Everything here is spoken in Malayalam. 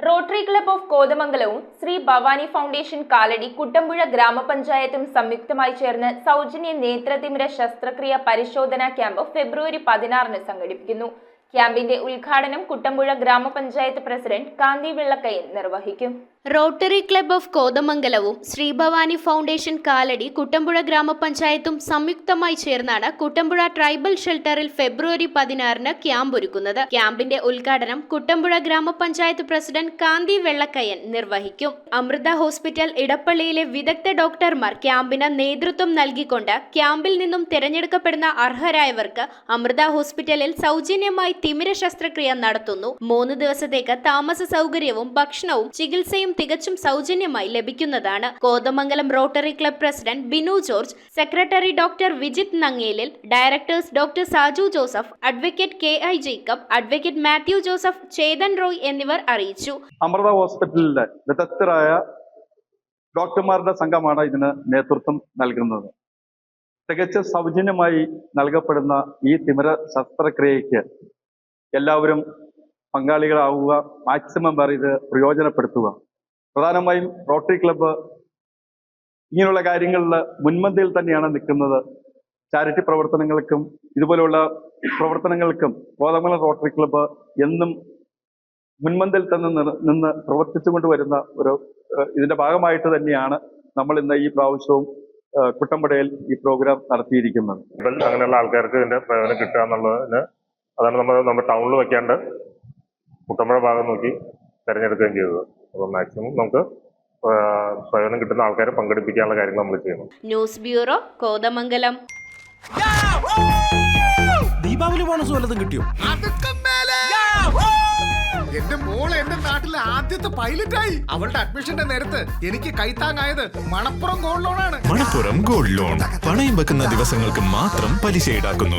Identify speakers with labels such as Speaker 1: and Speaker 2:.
Speaker 1: റോട്ടറി ക്ലബ് ഓഫ് കോതമംഗലവും ശ്രീ ഭവാനി ഫൗണ്ടേഷൻ കാലടി കുട്ടമ്പുഴ ഗ്രാമപഞ്ചായത്തും സംയുക്തമായി ചേർന്ന് സൗജന്യ നേത്രതിമിര ശസ്ത്രക്രിയ പരിശോധനാ ക്യാമ്പ് ഫെബ്രുവരി 16 സംഘടിപ്പിക്കുന്നു. ക്യാമ്പിന്റെ ഉദ്ഘാടനം കുട്ടമ്പുഴ ഗ്രാമപഞ്ചായത്ത് പ്രസിഡന്റ് കാന്തി വെള്ളക്കയൻ നിർവഹിക്കും.
Speaker 2: റോട്ടറി ക്ലബ് ഓഫ് കോതമംഗലവും ശ്രീ ഭവാനി ഫൗണ്ടേഷൻ കാലടി കുട്ടമ്പുഴ ഗ്രാമപഞ്ചായത്തും സംയുക്തമായി ചേർന്നാണ് കുട്ടമ്പുഴ ട്രൈബൽ ഷെൽട്ടറിൽ ഫെബ്രുവരി 16 ക്യാമ്പ് ഒരുക്കുന്നത്. ക്യാമ്പിന്റെ ഉദ്ഘാടനം കുട്ടമ്പുഴ ഗ്രാമപഞ്ചായത്ത് പ്രസിഡന്റ് കാന്തി വെള്ളക്കയൻ നിർവഹിക്കും. അമൃത ഹോസ്പിറ്റൽ ഇടപ്പള്ളിയിലെ വിദഗ്ധ ഡോക്ടർമാർ ക്യാമ്പിന് നേതൃത്വം നൽകിക്കൊണ്ട് ക്യാമ്പിൽ നിന്നും തിരഞ്ഞെടുക്കപ്പെടുന്ന അർഹരായവർക്ക് അമൃത ഹോസ്പിറ്റലിൽ സൗജന്യമായി തിമിര ശസ്ത്രക്രിയ നടത്തുന്നു. 3 ദിവസത്തേക്ക് താമസ സൗകര്യവും ഭക്ഷണവും ചികിത്സയും തികച്ചും സൗജന്യമായി ലഭിക്കുന്നതാണ്. Kothamangalam rotary club president Binu George, secretary doctor Vijith Nangelil, directors doctor Saju Joseph, advocate KI Jacob, advocate Mathew Joseph, Chethan Roy എന്നിവർ അറിയിച്ചു.
Speaker 3: അമൃത ഹോസ്പിറ്റലിലെ വിദഗ്ധരായ ഡോക്ടർമാരുടെ സംഘമാണ് ഇതിന് നേതൃത്വം നൽകുന്നത്. തികച്ചും സൗജന്യമായി നൽകപ്പെടുന്ന ഈ തിമിര ശസ്ത്രക്രിയയ്ക്ക് എല്ലാവരും പങ്കാളികളാവുക, മാക്സിമം പേർ ഇത് പ്രയോജനപ്പെടുത്തുക. പ്രധാനമായും റോട്ടറി ക്ലബ്ബ് ഇങ്ങനെയുള്ള കാര്യങ്ങളിൽ മുൻപന്തിയിൽ തന്നെയാണ് നിൽക്കുന്നത്. ചാരിറ്റി പ്രവർത്തനങ്ങൾക്കും ഇതുപോലെയുള്ള പ്രവർത്തനങ്ങൾക്കും കോതമംഗലം റോട്ടറി ക്ലബ്ബ് എന്നും മുൻപന്തിയിൽ തന്നെ നിന്ന് പ്രവർത്തിച്ചുകൊണ്ട് വരുന്ന ഇതിന്റെ ഭാഗമായിട്ട് തന്നെയാണ് നമ്മൾ ഇന്ന് ഈ പ്രാവശ്യവും കുട്ടമ്പുഴയിൽ ഈ പ്രോഗ്രാം നടത്തിയിരിക്കുന്നത്.
Speaker 4: അങ്ങനെയുള്ള ആൾക്കാർക്ക് ഇതിന്റെ പ്രയോജനം കിട്ടുക എന്നുള്ളതിന് അതാണ് നമ്മൾ ടൗണിൽ വെക്കാണ്ട് കുട്ടമ്പുഴ ഭാഗം നോക്കി തിരഞ്ഞെടുക്കുകയും ചെയ്തത്. അപ്പോൾ മാക്സിമം നമുക്ക് പ്രയോജനം കിട്ടുന്ന ആൾക്കാരെ പങ്കെടുപ്പിക്കാനുള്ള കാര്യങ്ങൾ നമ്മൾ ചെയ്യുന്നു.
Speaker 2: News bureau, Kothamangalam.
Speaker 5: Deepavali bonus വല്ലതും കിട്ടിയോ?
Speaker 6: എന്റെ മോള് എന്റെ നാട്ടിലെ ആദ്യത്തെ പൈലറ്റായി. അവളുടെ അഡ്മിഷന്റെ നേരത്ത് എനിക്ക് കൈത്താങ്ങായത് മണപ്പുറം ഗോൾഡ് ലോണാണ്.
Speaker 5: മണപ്പുറം ഗോൾഡ് ലോൺ പണയം വെക്കുന്ന ദിവസങ്ങൾക്ക് മാത്രം പലിശ ഈടാക്കുന്നു.